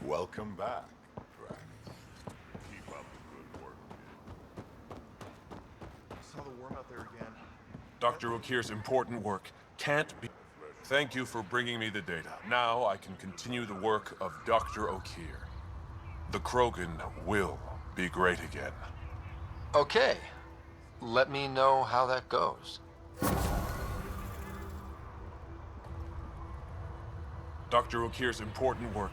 Welcome back, Drax. Keep up the good work, I saw the worm out there again. Dr. Okir's important work can't be... Thank you for bringing me the data. Now I can continue the work of Dr. Okir. The Krogan will be great again. Okay. Let me know how that goes. Dr. Okir's important work.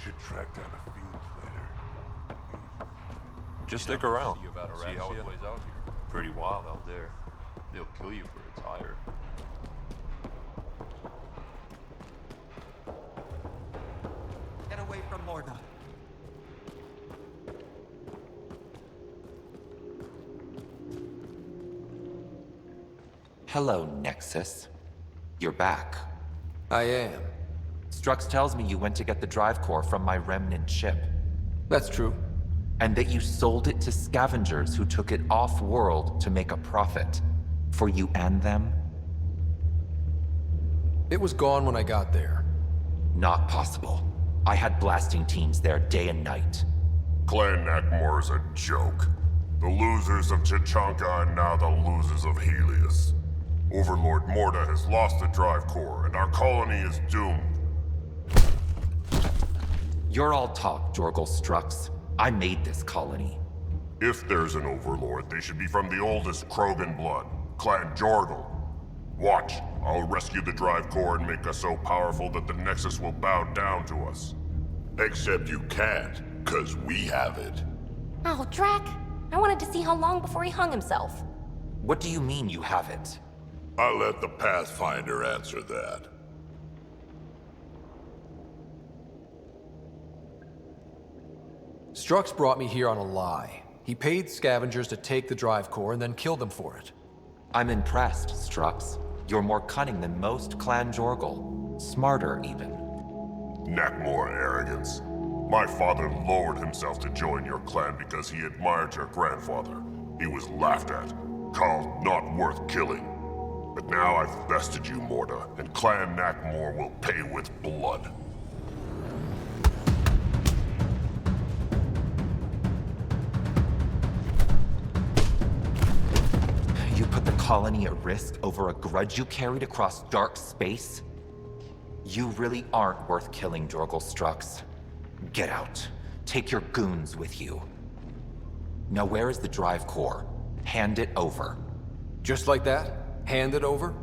Should track down a field later. Just stick around. See how it plays out here. Pretty wild out there. They'll kill you for its hire. Get away from Morda. Hello, Nexus. You're back. I am. Strux tells me you went to get the drive core from my remnant ship, That's true. and that you sold it to scavengers who took it off-world to make a profit. For you and them? It was gone when I got there. Not possible. I had blasting teams there day and night. Clan Nakmor is a joke. The losers of Chichanka and now the losers of Helios. Overlord Morda has lost the drive core, and our colony is doomed. You're all talk, Jorgal Strux. I made this colony. If there's an overlord, they should be from the oldest Krogan blood, Clan Jorgal. Watch, I'll rescue the drive core and make us so powerful that the Nexus will bow down to us. Except you can't, 'cause we have it. Oh, Drac. I wanted to see how long before he hung himself. What do you mean you have it? I'll let the Pathfinder answer that. Strux brought me here on a lie. He paid scavengers to take the drive core and then killed them for it. I'm impressed, Strux. You're more cunning than most Clan Jorgal. Smarter, even. Nakmor arrogance. My father lowered himself to join your clan because he admired your grandfather. He was laughed at, called not worth killing. But now I've bested you, Morda, and Clan Nakmor will pay with blood. You put the colony at risk over a grudge you carried across dark space? You really aren't worth killing, Jorgal Strux. Get out. Take your goons with you. Now where is the drive core? Hand it over. Just like that? Hand it over?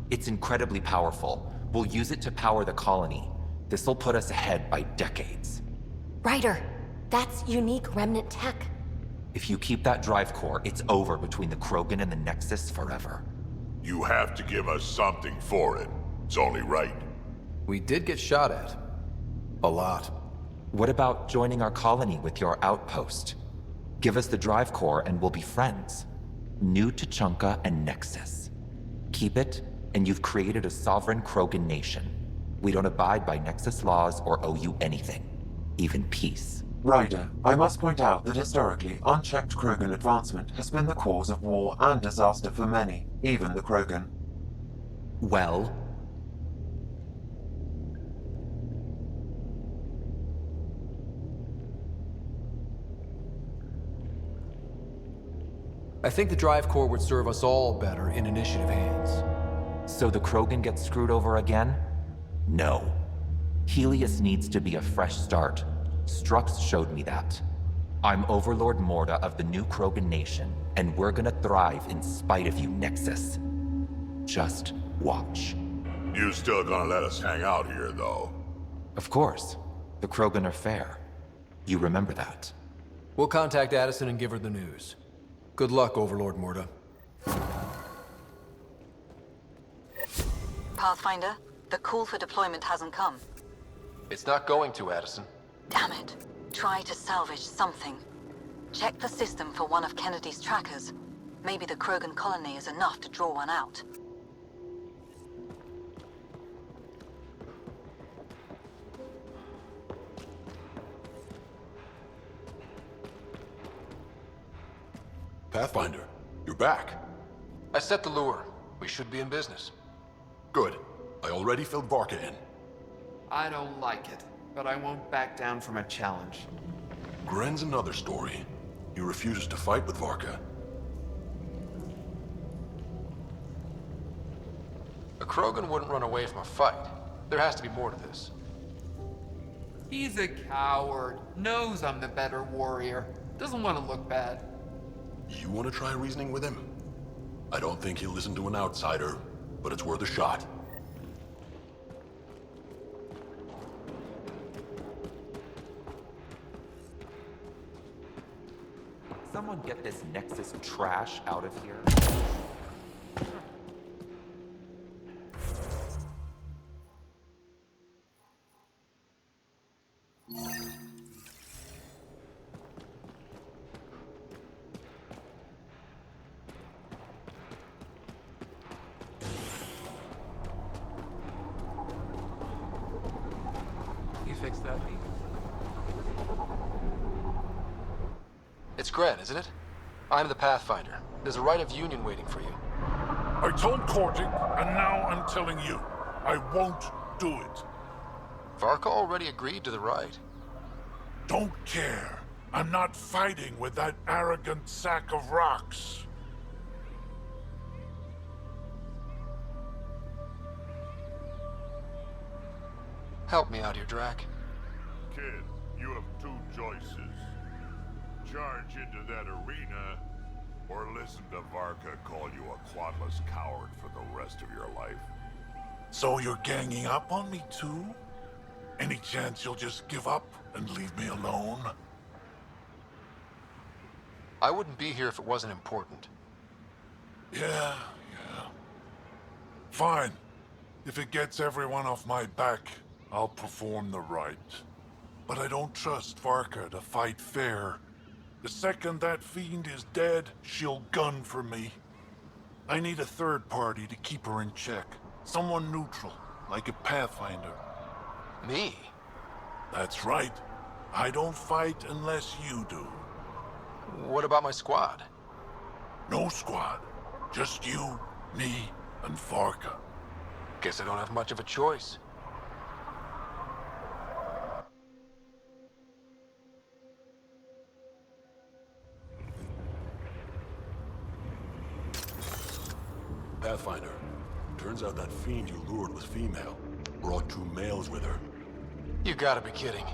It's incredibly powerful. We'll use it to power the colony. This'll put us ahead by decades. Ryder, that's unique remnant tech. If you keep that drive core, it's over between the Krogan and the Nexus forever. You have to give us something for it. It's only right. We did get shot at. A lot. What about joining our colony with your outpost? Give us the drive core and we'll be friends. New Tuchanka and Nexus. Keep it, and you've created a sovereign Krogan nation. We don't abide by Nexus laws or owe you anything. Even peace. Ryder, I must point out that historically, unchecked Krogan advancement has been the cause of war and disaster for many, even the Krogan. Well? I think the drive core would serve us all better in initiative hands. So the Krogan gets screwed over again? No. Helios needs to be a fresh start. Strux showed me that. I'm Overlord Morda of the new Krogan nation, and we're gonna thrive in spite of you, Nexus. Just watch. You still gonna let us hang out here, though? Of course. The Krogan are fair. You remember that. We'll contact Addison and give her the news. Good luck, Overlord Morda. Pathfinder, The call for deployment hasn't come. It's not going to, Addison. Damn it. Try to salvage something. Check the system for one of Kennedy's trackers. Maybe the Krogan colony is enough to draw one out. Pathfinder, you're back. I set the lure. We should be in business. Good. I already filled Varka in. I don't like it, but I won't back down from a challenge. Gren's another story. He refuses to fight with Varka. A Krogan wouldn't run away from a fight. There has to be more to this. He's a coward. Knows I'm the better warrior. Doesn't want to look bad. You want to try reasoning with him? I don't think he'll listen to an outsider, but it's worth a shot. Someone get this Nexus trash out of here. You fixed that, Pete? It's Gren, isn't it? I'm the Pathfinder. There's a right of union waiting for you. I told Cortic, and now I'm telling you. I won't do it. Varka already agreed to the right. Don't care. I'm not fighting with that arrogant sack of rocks. Help me out here, Drac. Kid, you have two choices. Charge into that arena, or listen to Varka call you a quadless coward for the rest of your life. So you're ganging up on me too? Any chance you'll just give up and leave me alone? I wouldn't be here if it wasn't important. Yeah. Fine. If it gets everyone off my back, I'll perform the rite. But I don't trust Varka to fight fair. The second that fiend is dead, she'll gun for me. I need a third party to keep her in check. Someone neutral, like a Pathfinder. Me? That's right. I don't fight unless you do. What about my squad? No squad. Just you, me, and Varka. Guess I don't have much of a choice. Pathfinder, turns out that fiend you lured was female. Brought two males with her. You gotta be kidding.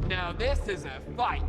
Now this is a fight.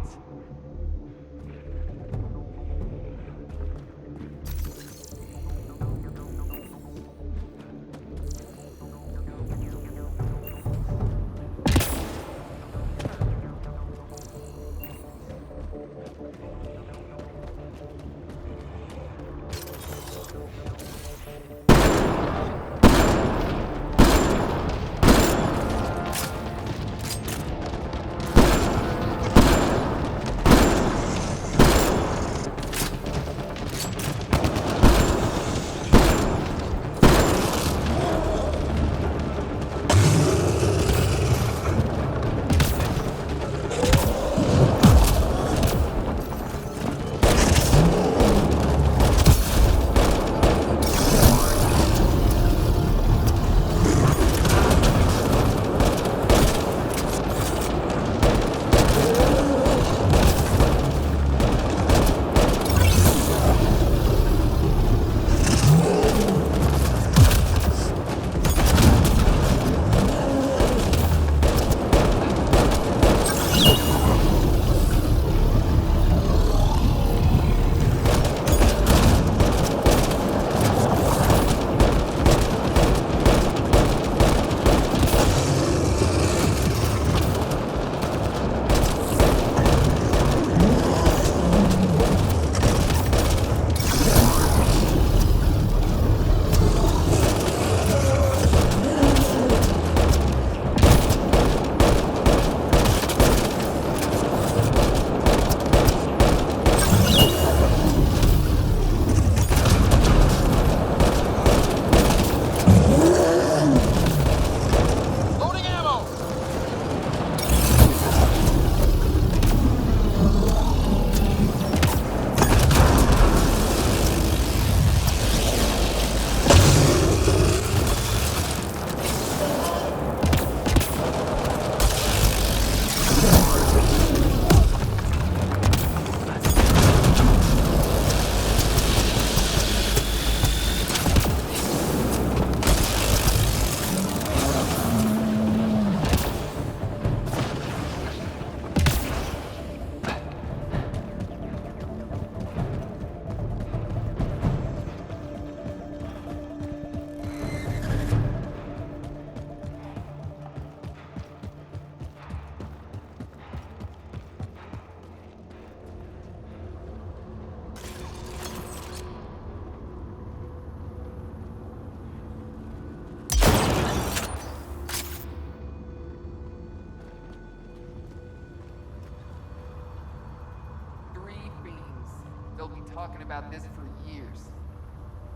talking about this for years.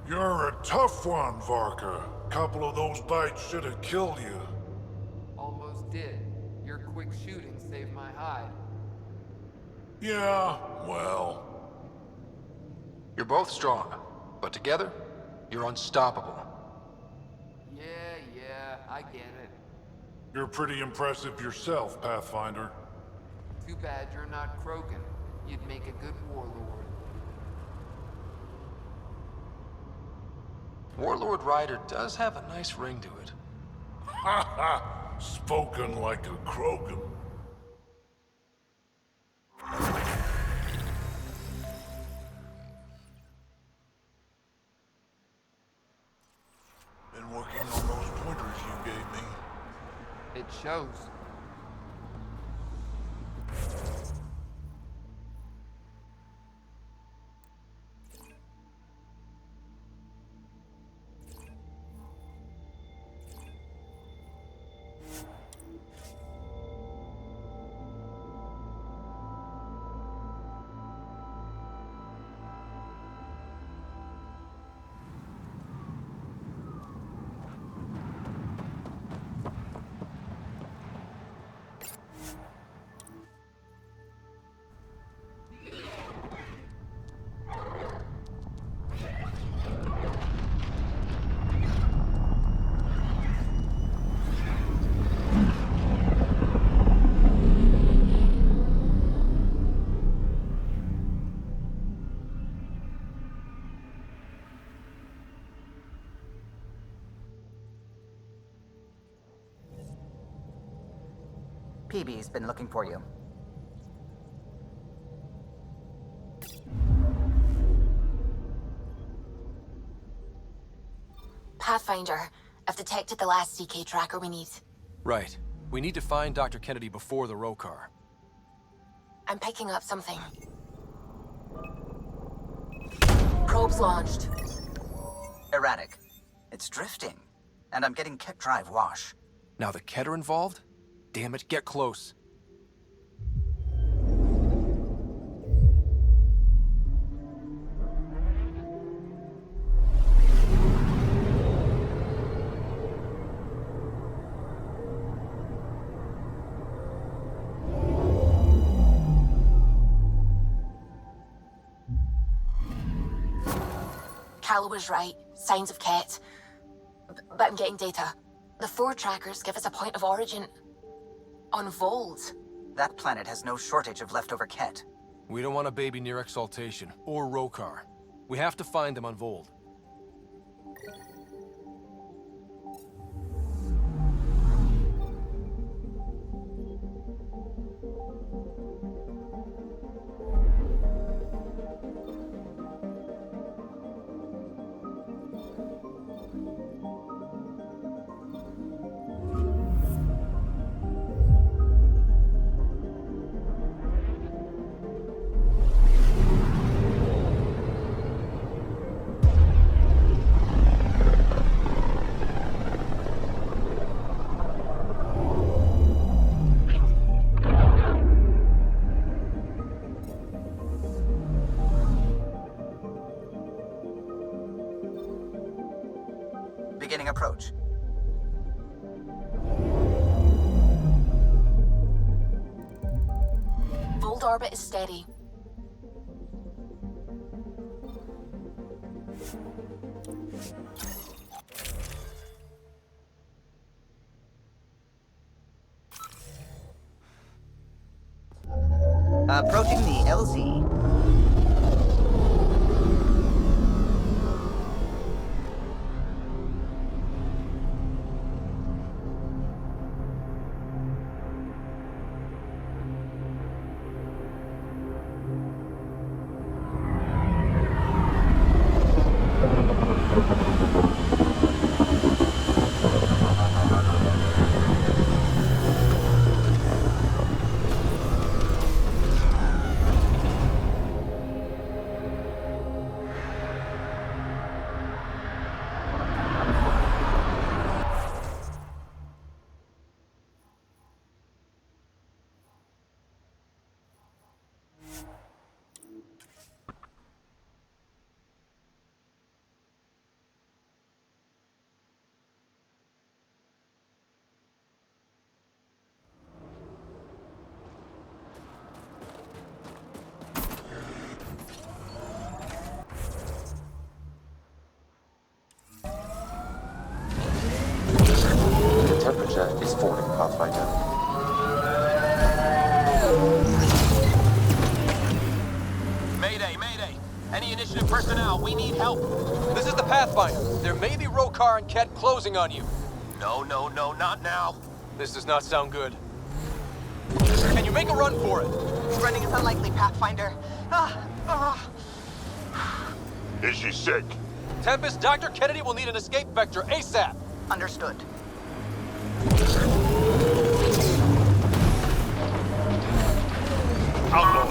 You're a tough one, Varka. Couple of those bites should have killed you. Almost did. Your quick shooting saved my hide. Yeah, well... You're both strong, but together, you're unstoppable. Yeah, I get it. You're pretty impressive yourself, Pathfinder. Too bad you're not Krogan. You'd make a good warlord. Warlord Ryder does have a nice ring to it. Ha ha! Spoken like a Krogan. Been working on those pointers you gave me. It shows. PB's been looking for you. Pathfinder, I've detected the last CK tracker we need. Right. We need to find Dr. Kennedy before the Rokar. I'm picking up something. Probes launched. Erratic. It's drifting. And I'm getting Ket drive wash. Now the Ket are involved? Damn it, get close. Calla was right. Signs of Ket. But I'm getting data. The 4 trackers give us a point of origin on Vold. That planet has no shortage of leftover Ket. We don't want a baby near Exaltation, or Rokar. We have to find them on Vold. Beginning approach. Vold orbit is steady. Approaching the LZ. Andromeda is falling, Pathfinder. Mayday, mayday! Any initiative personnel, we need help! This is the Pathfinder. There may be Rokar and Ket closing on you. No, not now. This does not sound good. Can you make a run for it? Running is unlikely, Pathfinder. Is she sick? Tempest, Dr. Kennedy will need an escape vector ASAP. Understood. Outlaw!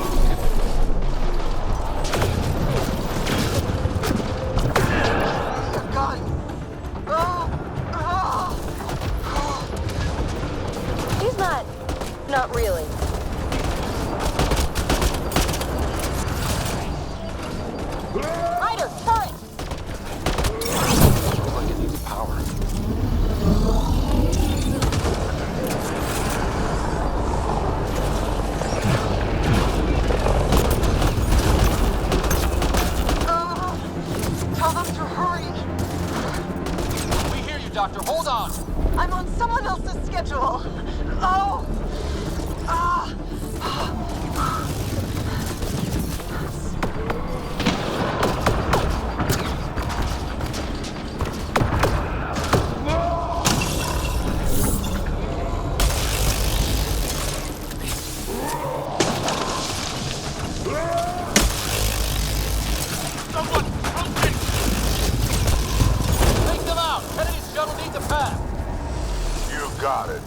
He's not really. Ryder, turret! Looks like it needs power. Tell them to hurry. We hear you, Doctor. Hold on. I'm on someone else's schedule. Oh! Take them out. Kennedy's shuttle needs a path. You got it.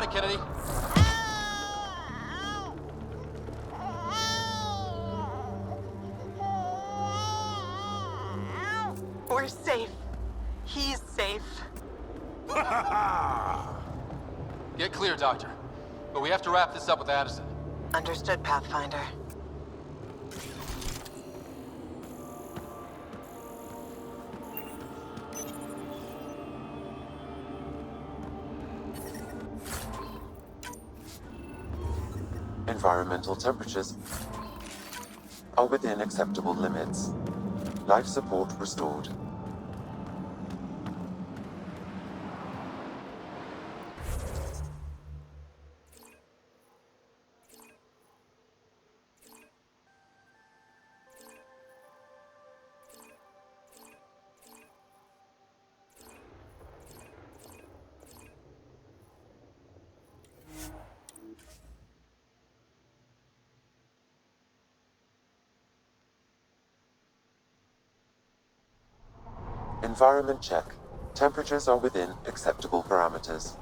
Kennedy. We're safe. He's safe. Get clear, Doctor. But we have to wrap this up with Addison. Understood, Pathfinder. Environmental temperatures are within acceptable limits. Life support restored. Environment check. Temperatures are within acceptable parameters.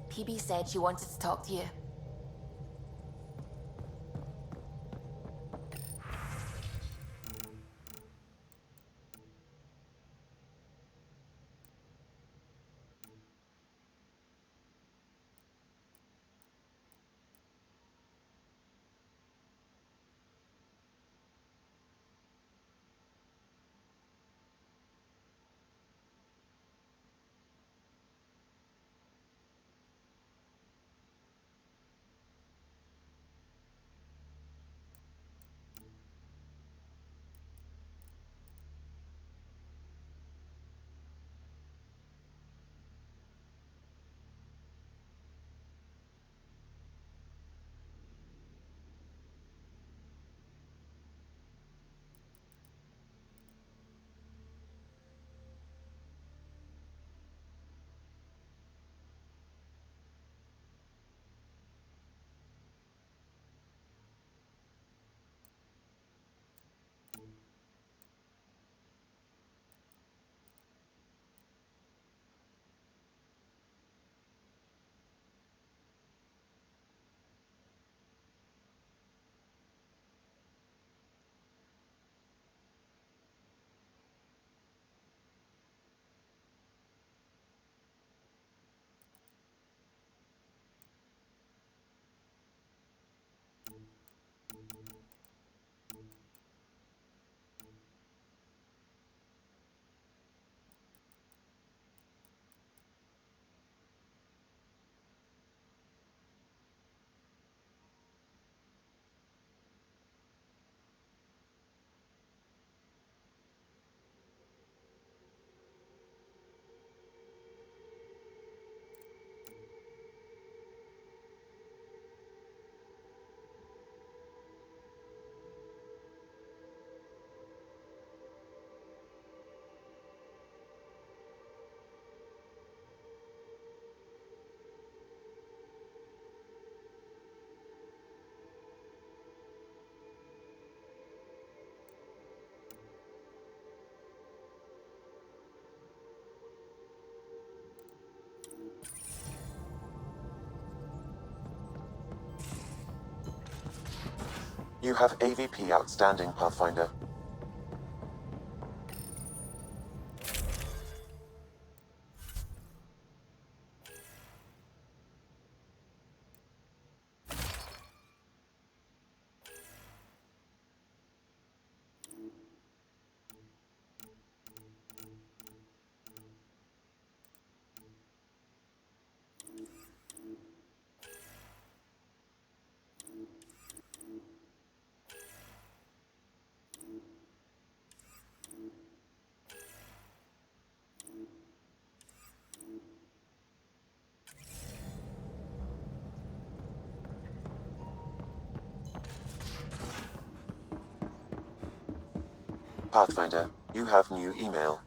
PB said she wanted to talk to you. you have AVP outstanding, Pathfinder. Pathfinder, you have new email.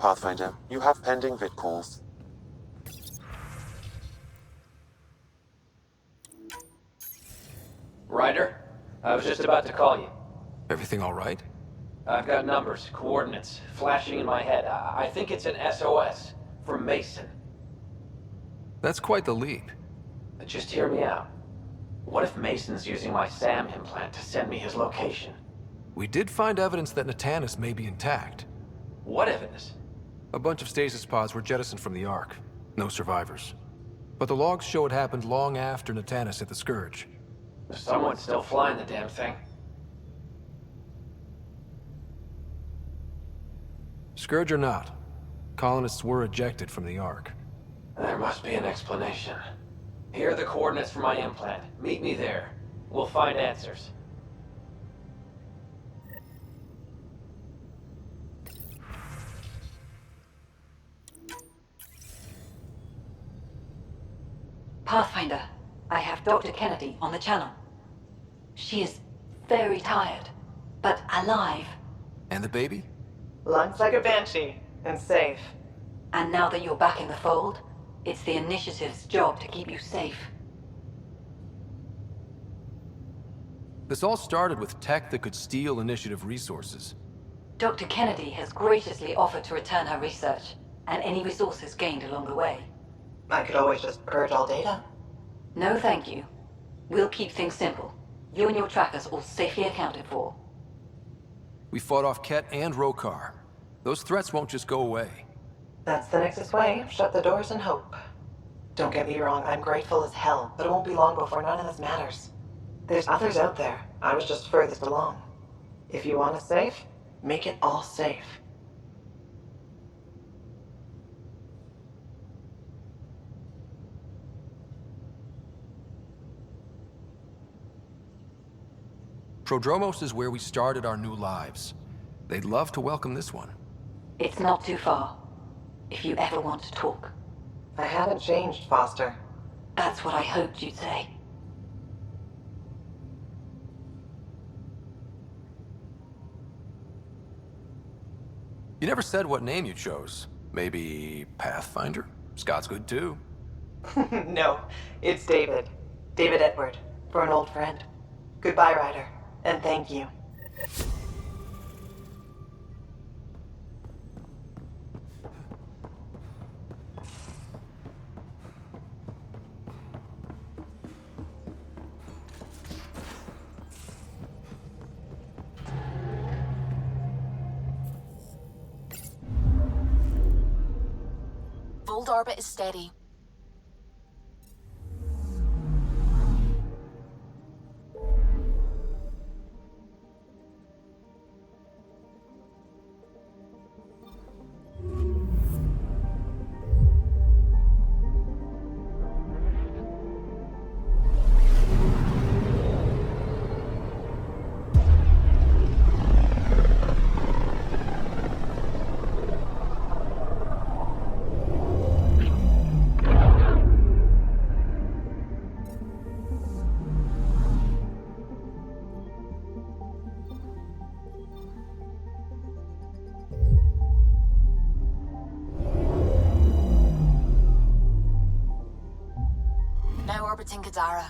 Pathfinder, you have pending vid calls. Ryder, I was just about to call you. Everything all right? I've got numbers, coordinates, flashing in my head. I think it's an SOS from Mason. That's quite the leap. Just hear me out. What if Mason's using my SAM implant to send me his location? We did find evidence that Natanis may be intact. What evidence? A bunch of stasis pods were jettisoned from the Ark. No survivors. But the logs show it happened long after Natanis hit the Scourge. Someone's still flying the damn thing. Scourge or not, colonists were ejected from the Ark. There must be an explanation. Here are the coordinates for my implant. Meet me there. We'll find answers. Pathfinder, I have Dr. Kennedy on the channel. She is very tired, but alive. And the baby? Lungs like a banshee, and safe. And now that you're back in the fold, it's the Initiative's job to keep you safe. This all started with tech that could steal Initiative resources. Dr. Kennedy has graciously offered to return her research, and any resources gained along the way. I could always just purge all data. No, thank you. We'll keep things simple. You and your trackers all safely accounted for. We fought off Ket and Rokar. Those threats won't just go away. That's the Nexus way. Shut the doors and hope. Don't get me wrong, I'm grateful as hell, but it won't be long before none of this matters. There's others out there. I was just furthest along. If you want us safe, make it all safe. Prodromos is where we started our new lives. They'd love to welcome this one. It's not too far, if you ever want to talk. I haven't changed, Foster. That's what I hoped you'd say. You never said what name you chose. Maybe Pathfinder? Scott's good too. No, it's David. David Edward, for an old friend. Goodbye, Ryder, and thank you. Fold orbit is steady. Now orbiting Kadara.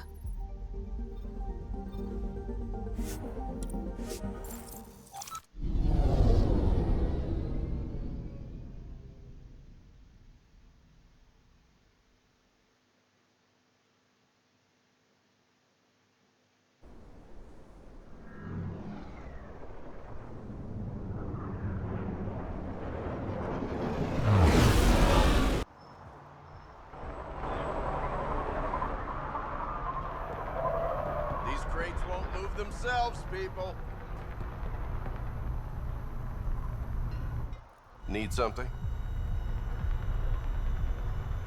Themselves, people. Need something?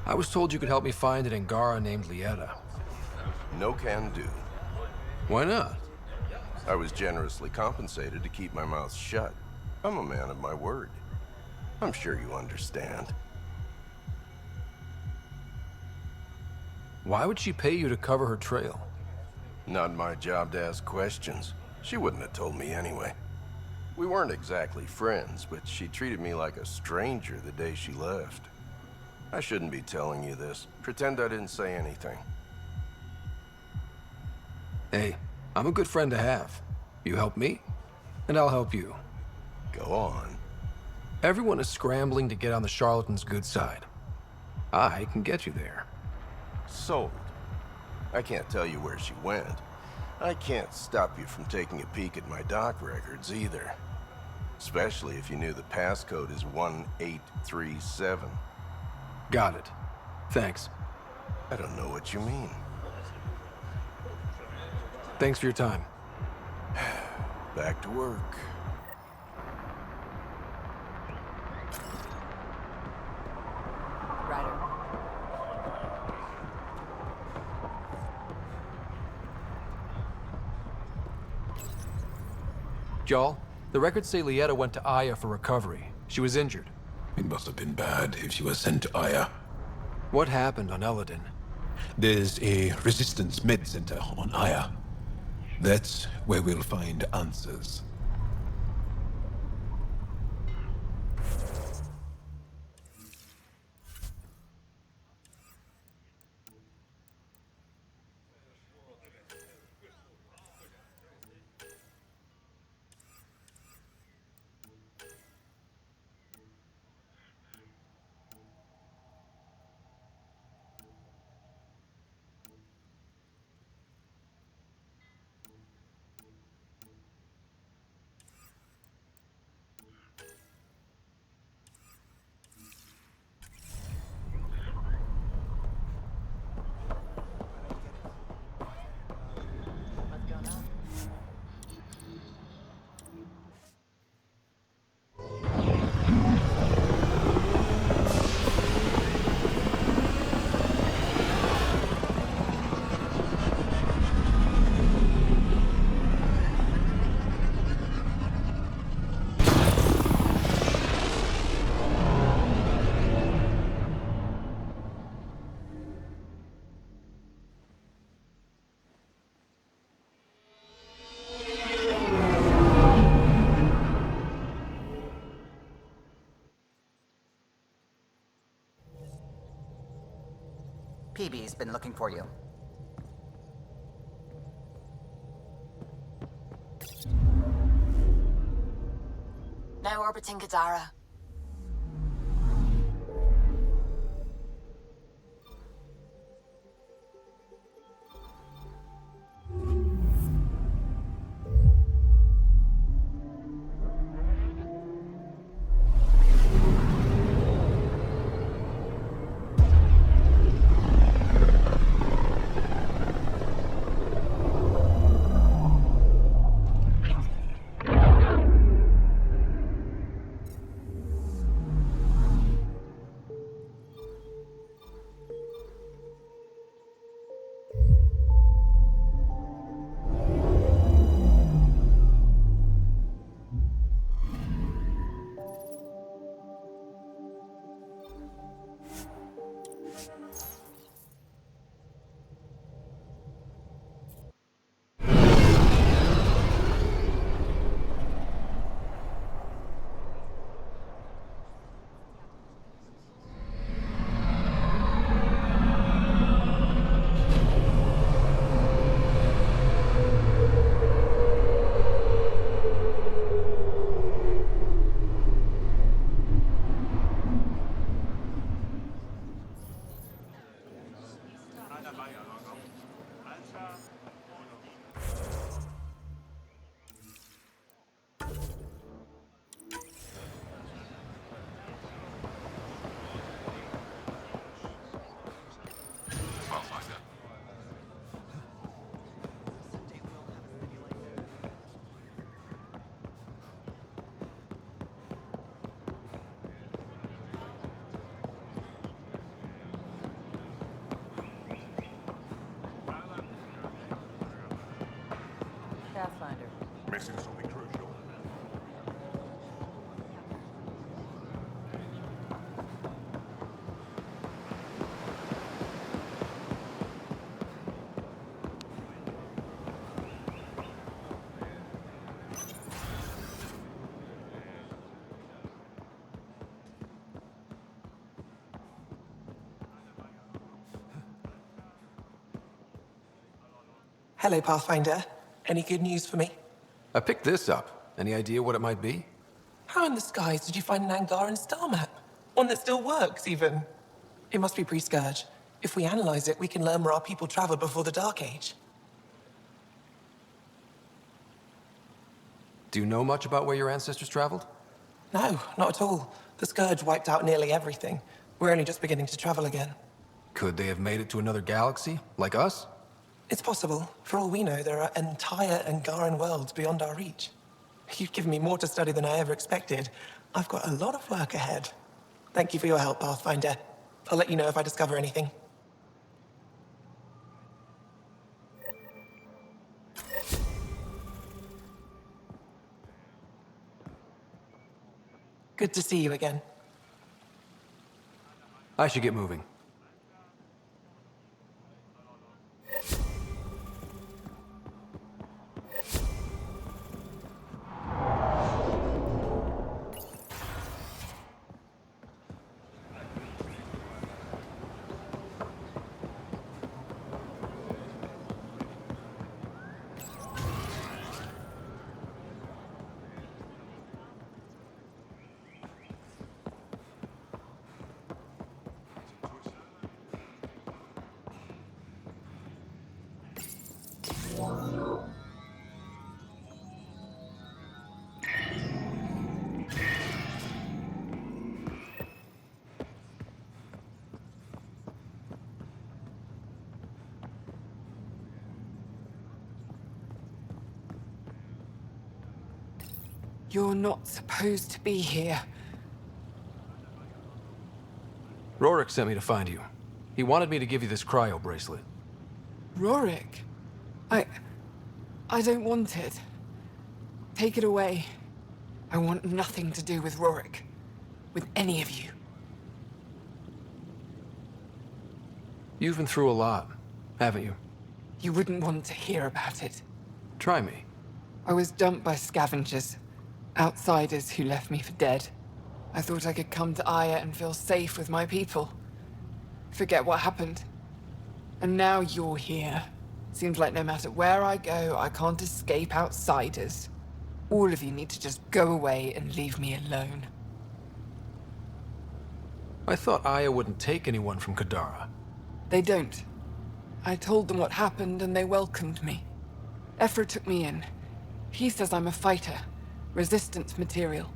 I was told you could help me find an Angara named Lieta. No can do. Why not? I was generously compensated to keep my mouth shut. I'm a man of my word. I'm sure you understand. Why would she pay you to cover her trail? Not my job to ask questions. She wouldn't have told me anyway. We weren't exactly friends, but she treated me like a stranger the day she left. I shouldn't be telling you this. Pretend I didn't say anything. Hey, I'm a good friend to have. You help me, and I'll help you. Go on. Everyone is scrambling to get on the charlatan's good side. I can get you there. Sold. I can't tell you where she went. I can't stop you from taking a peek at my doc records either. Especially if you knew the passcode is 1837. Got it. Thanks. I don't know what you mean. Thanks for your time. Back to work. Jarl, the records say Lieta went to Aya for recovery. She was injured. It must have been bad if she was sent to Aya. What happened on Elaaden? There's a resistance med center on Aya. That's where we'll find answers. PB's been looking for you. Now orbiting Gadara. Missing something crucial. Hello, Pathfinder. Any good news for me? I picked this up. Any idea what it might be? How in the skies did you find an Angaran star map? One that still works, even. It must be pre-Scourge. If we analyze it, we can learn where our people traveled before the Dark Age. Do you know much about where your ancestors traveled? No, not at all. The Scourge wiped out nearly everything. We're only just beginning to travel again. Could they have made it to another galaxy, like us? It's possible. For all we know, there are entire Angaran worlds beyond our reach. You've given me more to study than I ever expected. I've got a lot of work ahead. Thank you for your help, Pathfinder. I'll let you know if I discover anything. Good to see you again. I should get moving. You're not supposed to be here. Rorik sent me to find you. He wanted me to give you this cryo bracelet. Rorik? I don't want it. Take it away. I want nothing to do with Rorik. With any of you. You've been through a lot, haven't you? You wouldn't want to hear about it. Try me. I was dumped by scavengers. Outsiders who left me for dead. I thought I could come to Aya and feel safe with my people. Forget what happened. And now you're here. Seems like no matter where I go, I can't escape outsiders. All of you need to just go away and leave me alone. I thought Aya wouldn't take anyone from Kadara. They don't. I told them what happened and they welcomed me. Ephra took me in. He says I'm a fighter. Resistance material.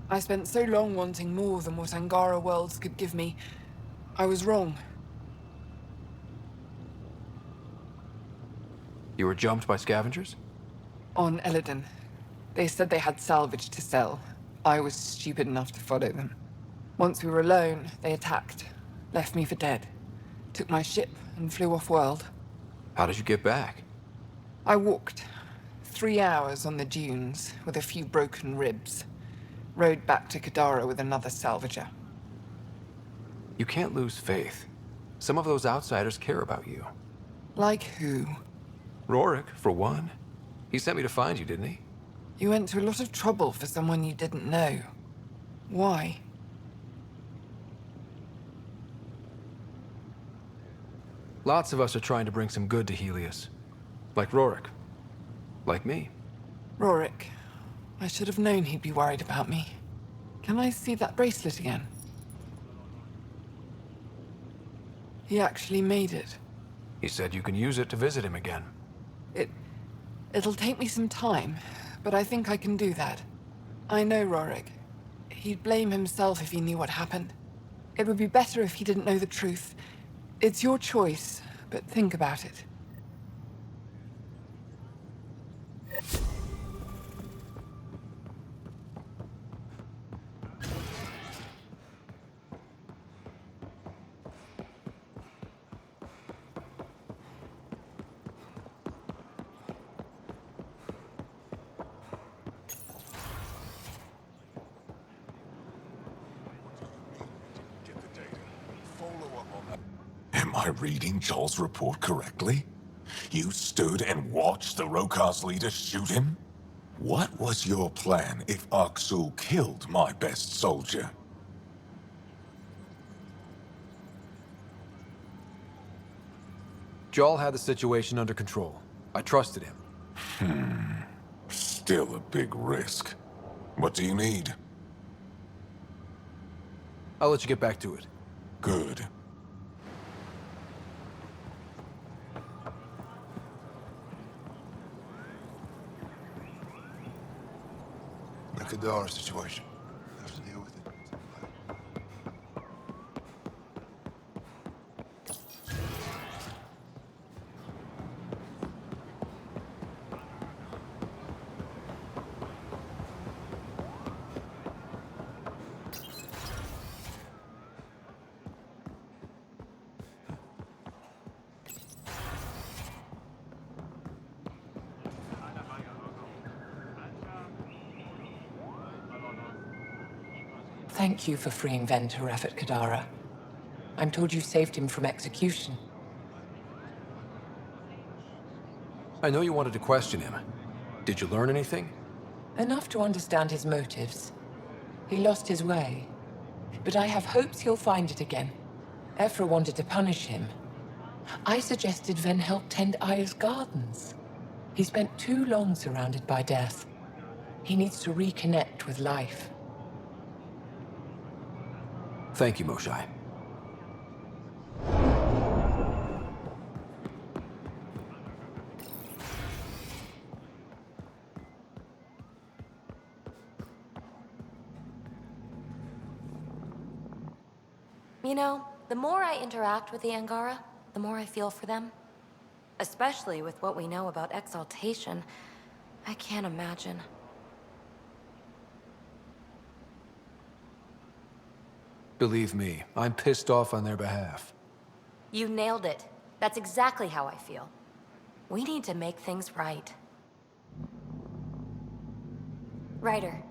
I spent so long wanting more than what Angara worlds could give me. I was wrong. You were jumped by scavengers? On Elaaden. They said they had salvage to sell. I was stupid enough to follow them. Once we were alone, they attacked. Left me for dead. Took my ship and flew off-world. How did you get back? I walked. 3 hours on the dunes, with a few broken ribs. Rode back to Kadara with another salvager. You can't lose faith. Some of those outsiders care about you. Like who? Rorik, for one. He sent me to find you, didn't he? You went to a lot of trouble for someone you didn't know. Why? Lots of us are trying to bring some good to Helios. Like Rorik. Like me. Rorik. I should have known he'd be worried about me. Can I see that bracelet again? He actually made it. He said you can use it to visit him again. It'll take me some time, but I think I can do that. I know Rorik. He'd blame himself if he knew what happened. It would be better if he didn't know the truth. It's your choice, but think about it. Am I reading Joel's report correctly? You stood and watched the Rokar's leader shoot him? What was your plan if Aksul killed my best soldier? Joel had the situation under control. I trusted him. Still a big risk. What do you need? I'll let you get back to it. Good. The Kadara situation. Have to deal with it. Thank you for freeing Ven Teref at Kadara. I'm told you saved him from execution. I know you wanted to question him. Did you learn anything? Enough to understand his motives. He lost his way. But I have hopes he'll find it again. Ephra wanted to punish him. I suggested Ven help tend Aya's gardens. He spent too long surrounded by death. He needs to reconnect with life. Thank you, Moshae. You know, the more I interact with the Angara, the more I feel for them. Especially with what we know about exaltation. I can't imagine. Believe me, I'm pissed off on their behalf. You nailed it. That's exactly how I feel. We need to make things right. Ryder.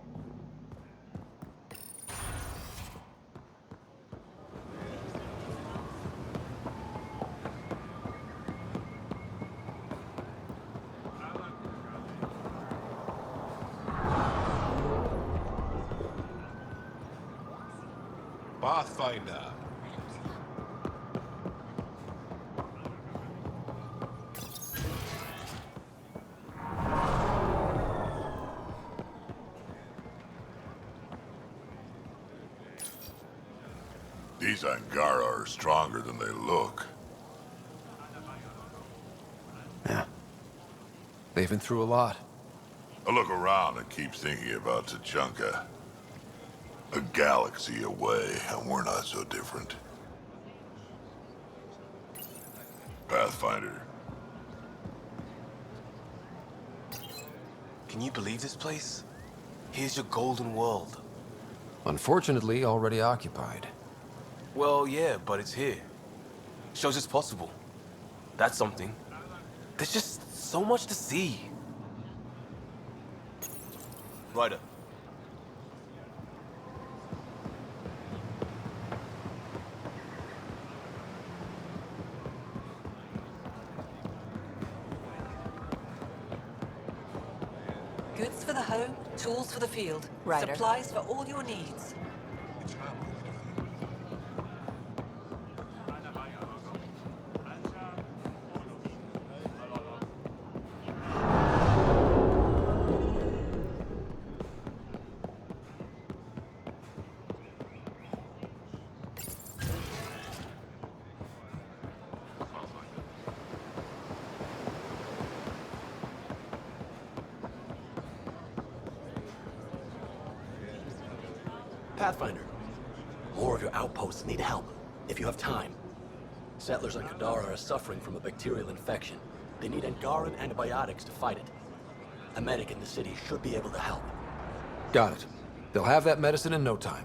Pathfinder. These Angara are stronger than they look. Yeah. They've been through a lot. I look around and keep thinking about Tuchanka. A galaxy away, and we're not so different. Pathfinder. Can you believe this place? Here's your golden world. Unfortunately, already occupied. Well, yeah, but it's here. Shows it's possible. That's something. There's just so much to see. Ryder. Goods for the home, tools for the field. Ryder. Supplies for all your needs. Pathfinder, more of your outposts need help, if you have time. Settlers on Kadara are suffering from a bacterial infection. They need Angaran antibiotics to fight it. A medic in the city should be able to help. Got it. They'll have that medicine in no time.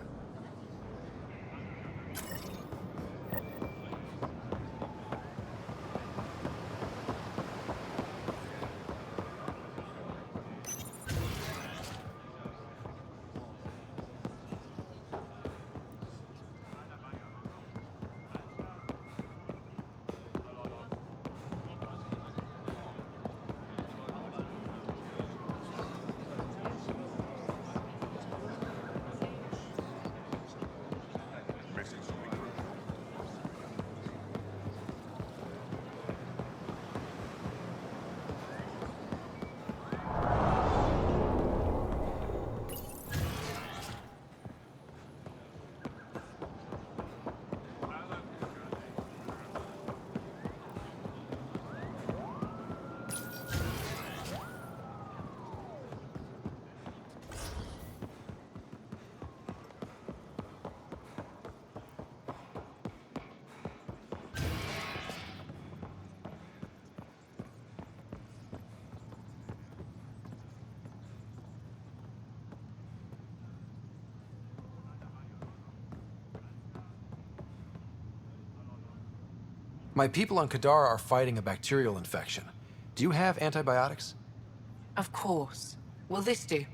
My people on Kadara are fighting a bacterial infection. Do you have antibiotics? Of course. Will this do?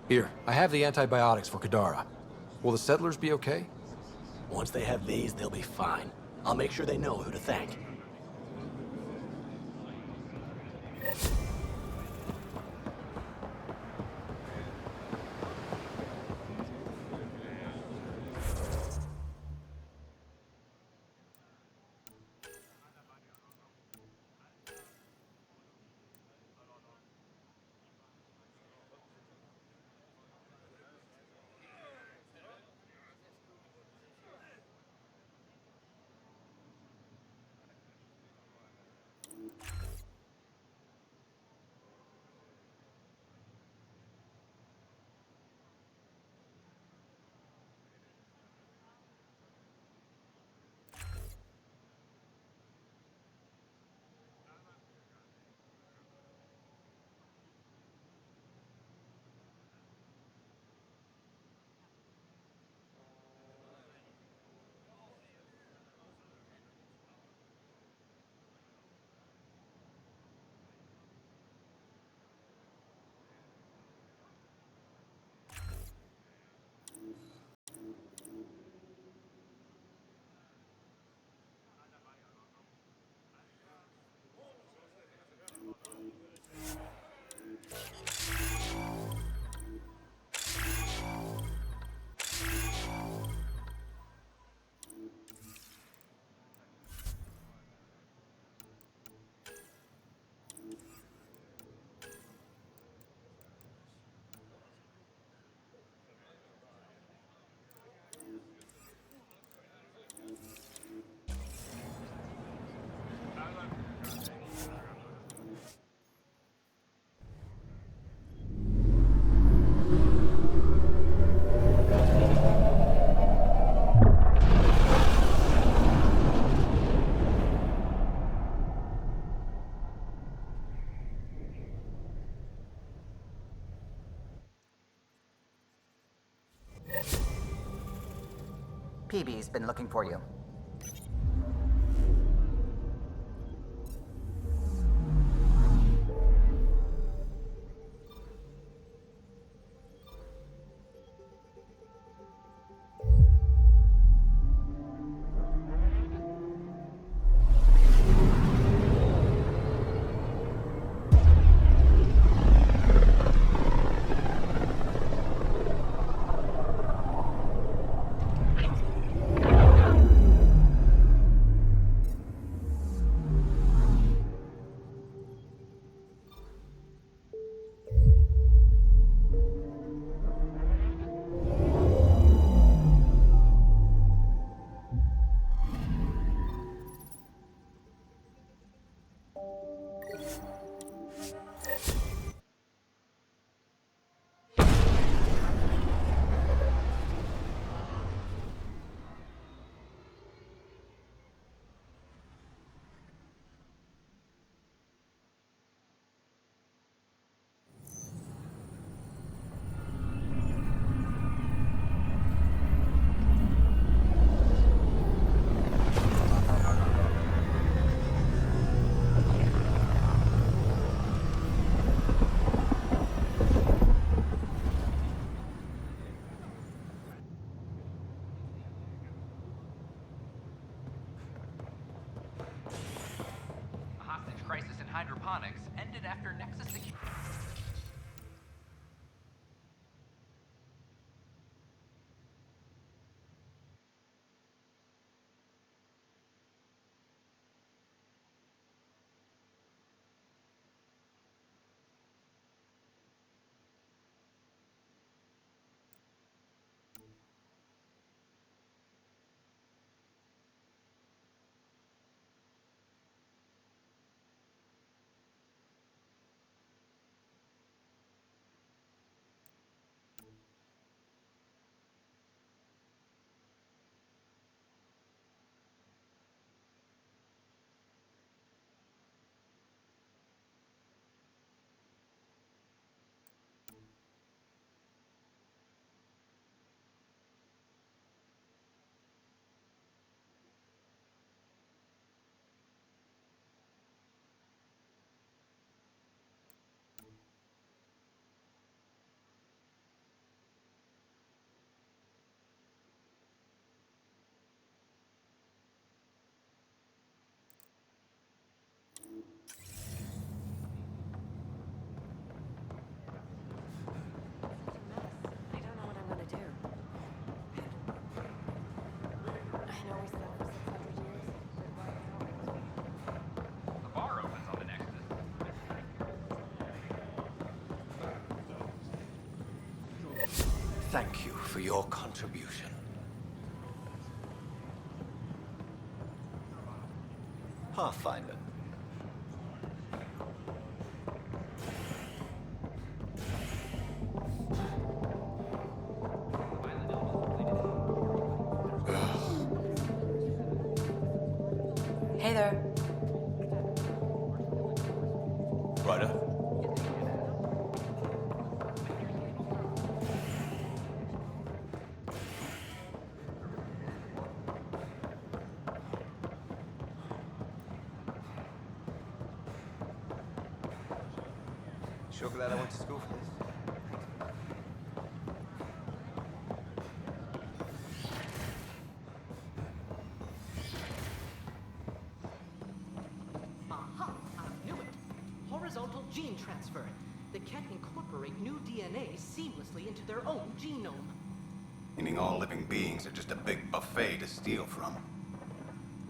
Here, I have the antibiotics for Kadara. Will the settlers be okay? Once they have these, they'll be fine. I'll make sure they know who to thank. PB's been looking for you. Hydroponics ended after Nexus security. thank you for your contribution. Pathfinder. Hey there. Ryder? Sure glad I went to school for this. Aha! I knew it! Horizontal gene transfer. They can incorporate new DNA seamlessly into their own genome. Meaning all living beings are just a big buffet to steal from.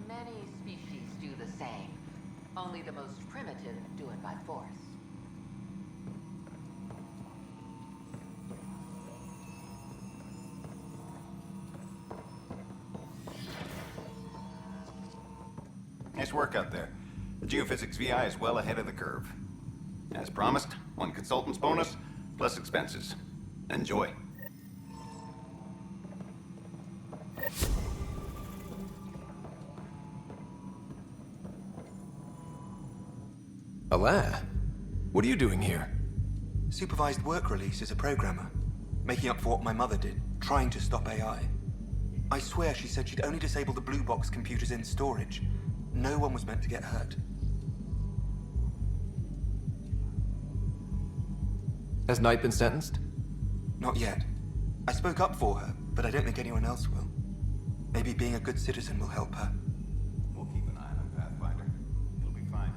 Many species do the same. Only the most primitive do it by force. Nice work out there. The geophysics VI is well ahead of the curve. As promised, 1 consultant's bonus, plus expenses. Enjoy. Alain, what are you doing here? Supervised work release as a programmer. Making up for what my mother did, trying to stop AI. I swear she said she'd only disable the blue box computers in storage. No one was meant to get hurt. Has Knight been sentenced? Not yet. I spoke up for her, but I don't think anyone else will. Maybe being a good citizen will help her. We'll keep an eye on him, Pathfinder. He'll be fine.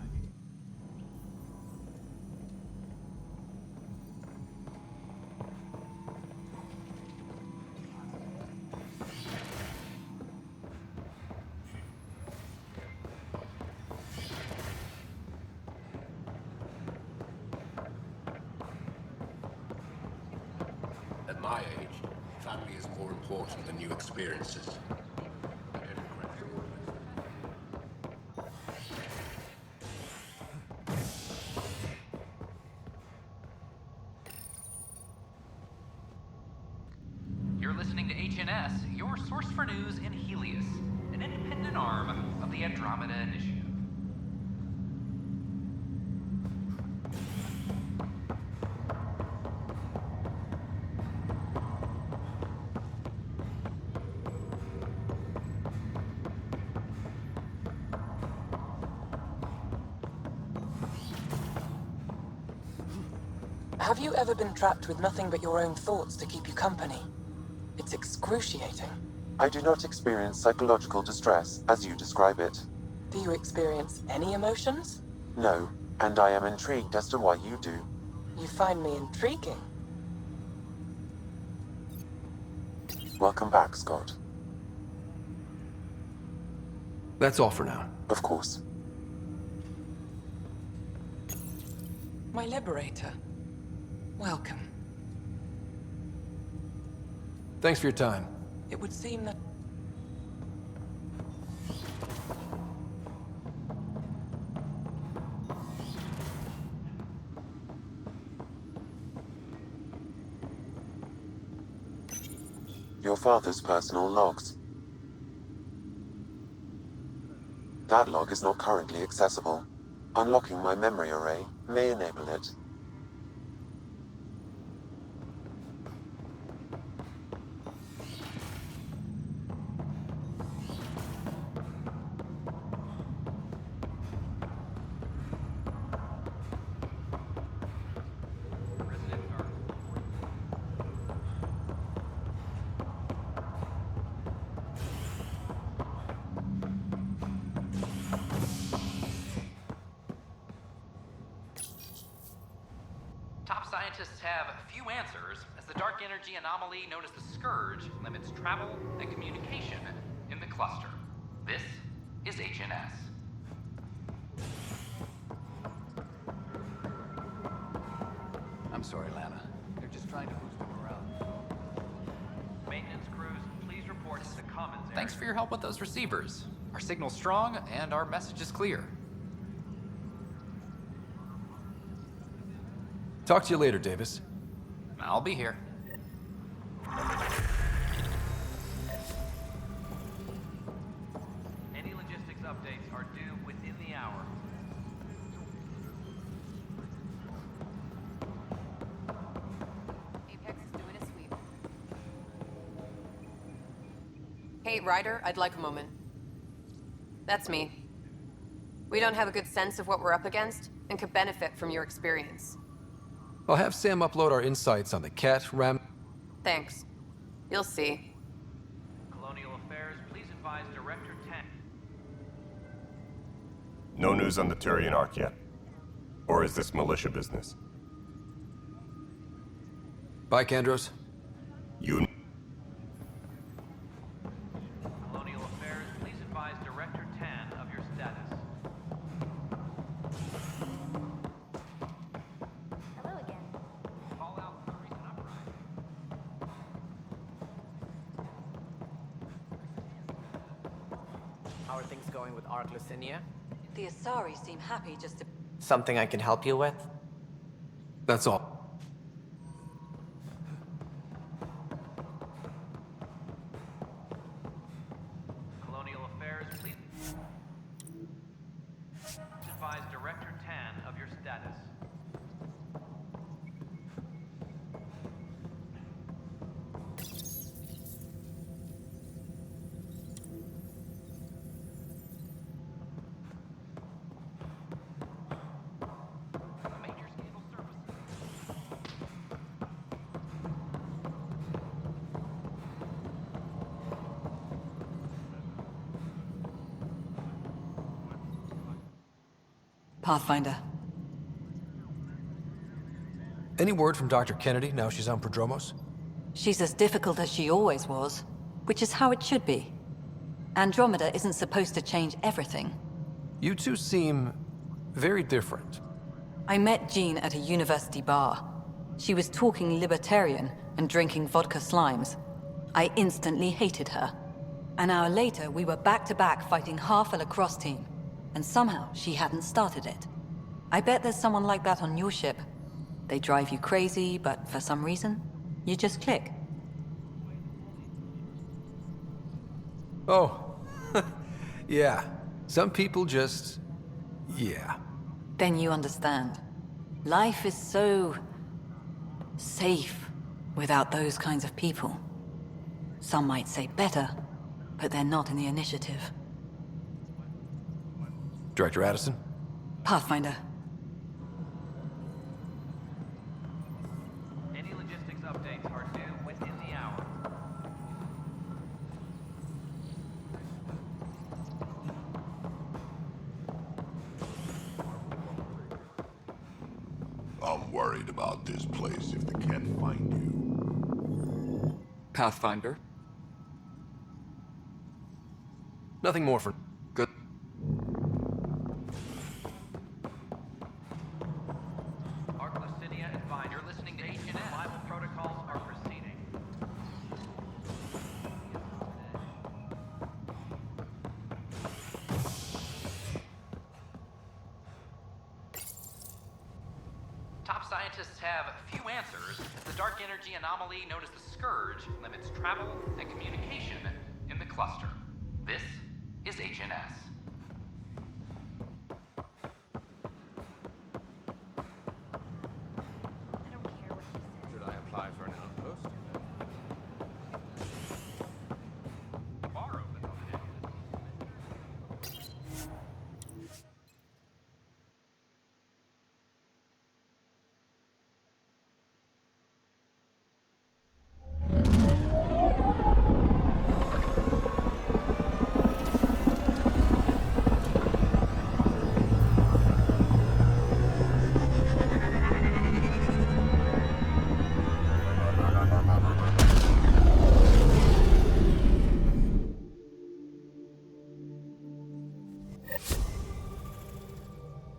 At my age, family is more important than new experiences. You're listening to HNS, your source for news in Helios, an independent arm of the Andromeda Initiative. Have you ever been trapped with nothing but your own thoughts to keep you company? It's excruciating. I do not experience psychological distress, as you describe it. Do you experience any emotions? No, and I am intrigued as to why you do. You find me intriguing. Welcome back, Scott. That's all for now. Of course. My liberator. Welcome. Thanks for your time. It would seem that... Your father's personal logs. That log is not currently accessible. Unlocking my memory array may enable it. Scientists have few answers, as the dark energy anomaly known as the Scourge limits travel and communication in the cluster. This is HNS. I'm sorry, Lana. They're just trying to boost the morale. thanks for your help with those receivers. Our signal's strong, and our message is clear. Talk to you later, Davis. I'll be here. Any logistics updates are due within the hour. Apex is doing a sweep. Hey, Ryder, I'd like a moment. That's me. We don't have a good sense of what we're up against, and could benefit from your experience. I'll have Sam upload our insights on the cat, ram... Thanks. You'll see. Colonial Affairs, please advise Director 10. No news on the Turian Ark yet? Or is this militia business? Bye, Kandros. You... Colonial Affairs, please advise Director 10 of your status. Hello again. Call out for the recent uprising. How are things going with Ark Lucinia? The Asari seem happy just to... Something I can help you with? That's all. Colonial Affairs, please advise Director 10 of your status. Major scandal services. Pathfinder. Any word from Dr. Kennedy now she's on Prodromos? She's as difficult as she always was, which is how it should be. Andromeda isn't supposed to change everything. You two seem very different. I met Jean at a university bar. She was talking libertarian and drinking vodka slimes. I instantly hated her. An hour later, we were back-to-back fighting half a lacrosse team, and somehow she hadn't started it. I bet there's someone like that on your ship. They drive you crazy, but for some reason, you just click. Oh, yeah. Some people just... yeah. Then you understand. Life is so... safe without those kinds of people. Some might say better, but they're not in the initiative. Director Addison? Pathfinder. Any logistics updates are due within the hour. I'm worried about this place if they can't find you. Pathfinder? Nothing more for... Good. Ark Lucinia advised you're listening to H&S. Survival protocols are proceeding. Top scientists have few answers as the dark energy anomaly known as the Scourge limits travel and communication in the cluster. This is H&S. Should I apply for an outpost? Bar open over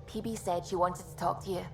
PB said she wanted to talk to you.